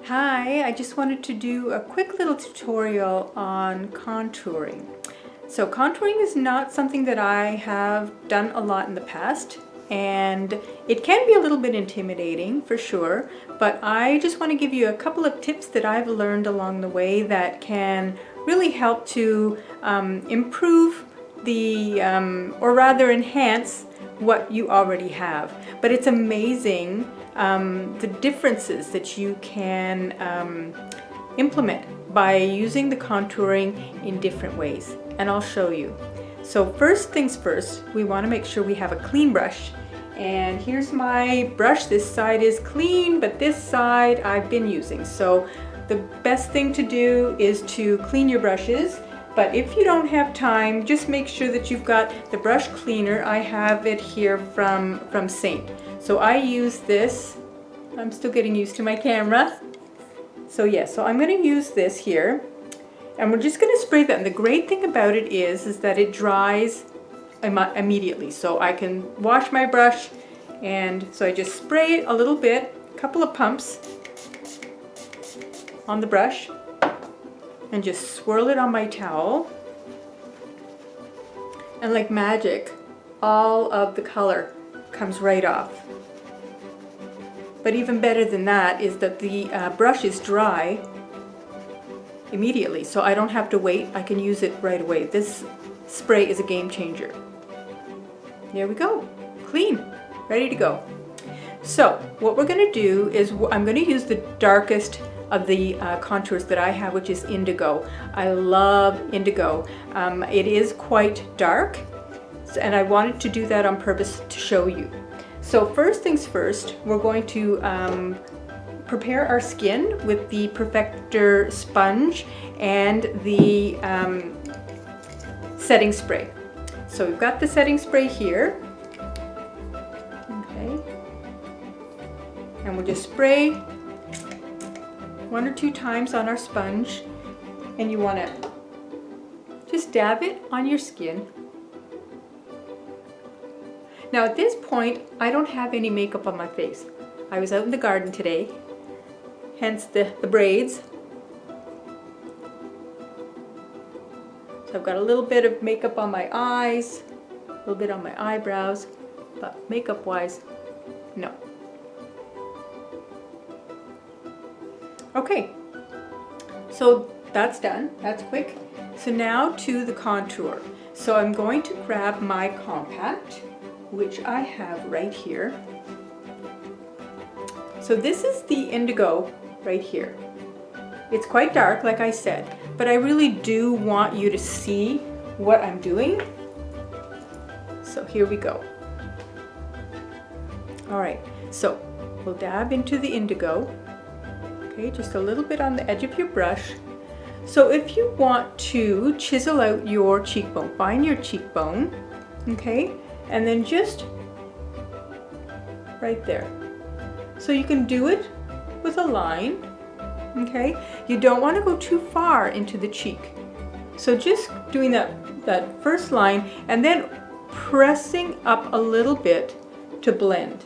Hi, I just wanted to do a quick little tutorial on contouring. So contouring is not something that I have done a lot in the past, and it can be a little bit intimidating for sure, but I just want to give you a couple of tips that I've learned along the way that can really help to improve or rather enhance what you already have. But it's amazing the differences that you can implement by using the contouring in different ways, and I'll show you. So first things first, we want to make sure we have a clean brush, and here's my brush. This side is clean, but this side I've been using. So the best thing to do is to clean your brushes, but if you don't have time, just make sure that you've got the brush cleaner. I have it here from Saint. So I use this. I'm still getting used to my camera. So so I'm going to use this here, and we're just going to spray that. And the great thing about it is that it dries immediately. So I can wash my brush, and so I just spray it a little bit, a couple of pumps on the brush, and just swirl it on my towel. And like magic, all of the color comes right off. But even better than that is that the brush is dry immediately, so I don't have to wait. I can use it right away. This spray is a game changer. There we go, clean, ready to go. So what we're going to do is I'm going to use the darkest of the contours that I have, which is indigo. I love indigo. It is quite dark, and I wanted to do that on purpose to show you. So first things first, we're going to prepare our skin with the Perfector sponge and the setting spray. So we've got the setting spray here. Okay. And we'll just spray 1 or 2 times on our sponge, and you want to just dab it on your skin. Now at this point, I don't have any makeup on my face. I was out in the garden today, hence the braids. So I've got a little bit of makeup on my eyes, a little bit on my eyebrows, but makeup wise, no. Okay, so that's done, that's quick. So now to the contour. So I'm going to grab my compact, which I have right here. So this is the indigo right here. It's quite dark, like I said, but I really do want you to see what I'm doing. So here we go. All right, so we'll dab into the indigo. Okay, just a little bit on the edge of your brush. So if you want to chisel out your cheekbone, find your cheekbone, okay, and then just right there. So you can do it with a line, okay? You don't want to go too far into the cheek. So just doing that first line and then pressing up a little bit to blend.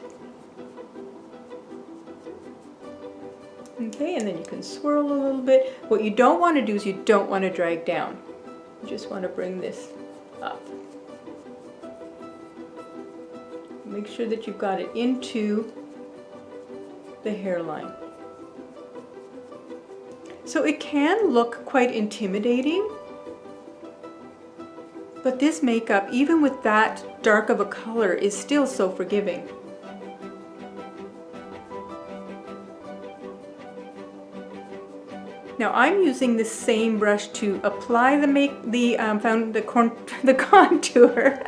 Okay, and then you can swirl a little bit. What you don't want to do is you don't want to drag down. You just want to bring this up. Make sure that you've got it into the hairline. So it can look quite intimidating, but this makeup, even with that dark of a color, is still so forgiving. Now I'm using the same brush to apply the contour.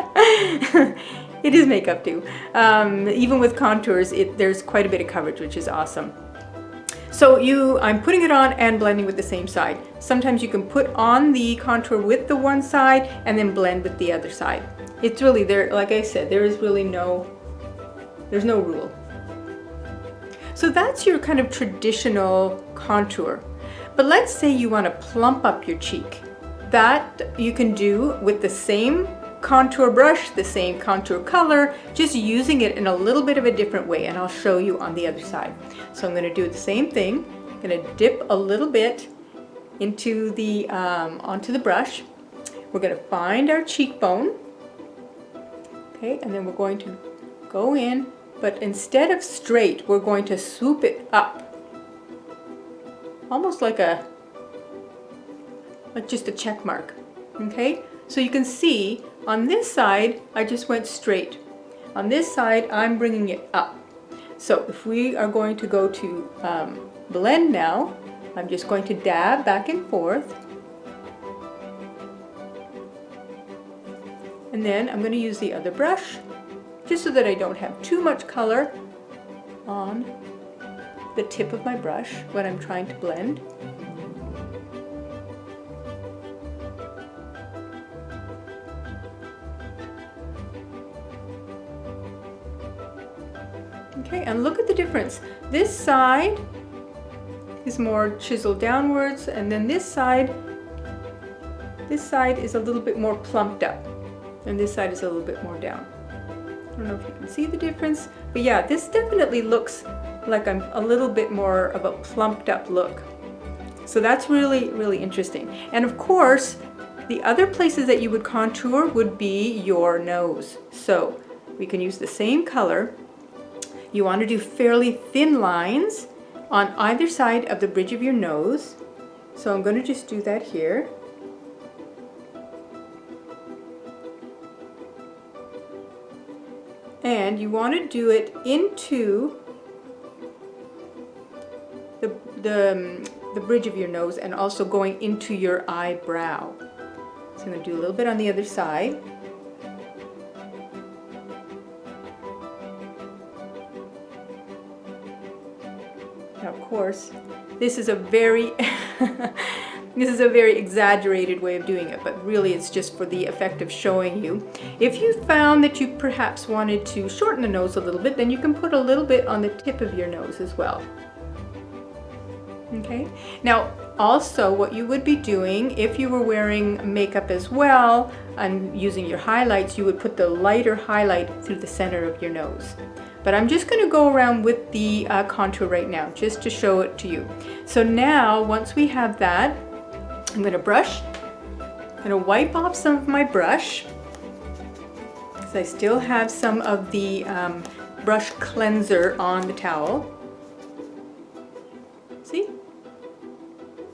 It is makeup too. Even with contours, there's quite a bit of coverage, which is awesome. So I'm putting it on and blending with the same side. Sometimes you can put on the contour with the one side and then blend with the other side. It's really there, like I said, there's no rule. So that's your kind of traditional contour. But let's say you want to plump up your cheek. That you can do with the same contour brush, the same contour color, just using it in a little bit of a different way, and I'll show you on the other side. So I'm going to do the same thing. Gonna dip a little bit into the onto the brush. We're gonna find our cheekbone. Okay, and then we're going to go in, but instead of straight, we're going to swoop it up. Almost like just a check mark. Okay, so you can see on this side, I just went straight. On this side, I'm bringing it up. So if we are going to go to blend now, I'm just going to dab back and forth. And then I'm going to use the other brush, just so that I don't have too much color on the tip of my brush when I'm trying to blend. Okay, and look at the difference. This side is more chiseled downwards, and then this side is a little bit more plumped up, and this side is a little bit more down. I don't know if you can see the difference, but yeah, this definitely looks like I'm a little bit more of a plumped up look. So that's really, really interesting. And of course, the other places that you would contour would be your nose. So we can use the same color. You want to do fairly thin lines on either side of the bridge of your nose. So I'm going to just do that here. And you want to do it into the bridge of your nose and also going into your eyebrow. So I'm going to do a little bit on the other side. Now, of course, this is a very this is a very exaggerated way of doing it, but really it's just for the effect of showing you. If you found that you perhaps wanted to shorten the nose a little bit, then you can put a little bit on the tip of your nose as well. Okay, now also what you would be doing if you were wearing makeup as well and using your highlights, you would put the lighter highlight through the center of your nose. But I'm just going to go around with the contour right now just to show it to you. So now once we have that, I'm going to brush. I'm going to wipe off some of my brush because I still have some of the brush cleanser on the towel. See?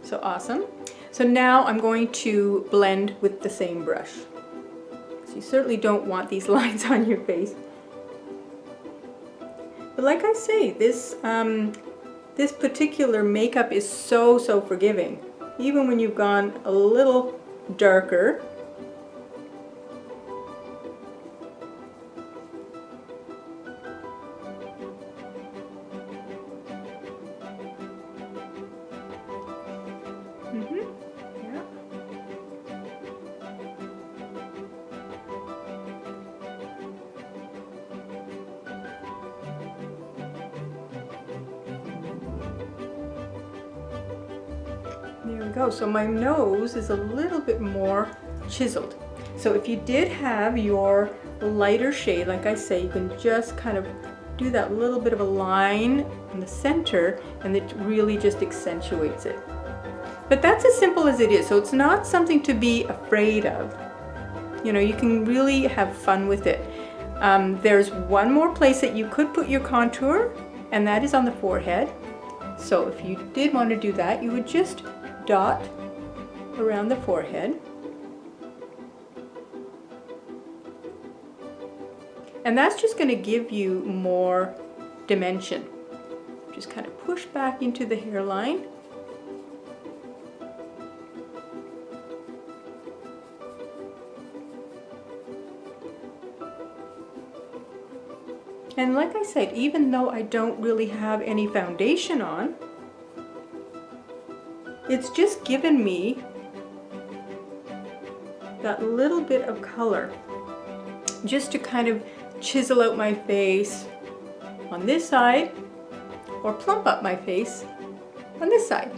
So awesome. So now I'm going to blend with the same brush. So you certainly don't want these lines on your face. But like I say, this particular makeup is so forgiving. Even when you've gone a little darker. Yeah. There we go. So my nose is a little bit more chiseled. So if you did have your lighter shade, like I say, you can just kind of do that little bit of a line in the center, and it really just accentuates it. But that's as simple as it is. So it's not something to be afraid of. You know, you can really have fun with it. There's one more place that you could put your contour, and that is on the forehead. So if you did want to do that, you would just dot around the forehead. And that's just going to give you more dimension. Just kind of push back into the hairline. And like I said, even though I don't really have any foundation on, it's just given me that little bit of color just to kind of chisel out my face on this side or plump up my face on this side.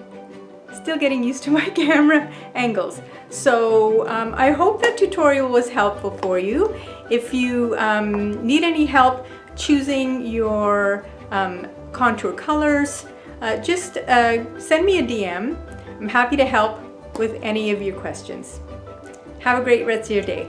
Still getting used to my camera angles. So I hope that tutorial was helpful for you. If you need any help choosing your contour colors, just send me a DM. I'm happy to help with any of your questions. Have a great rest of your day.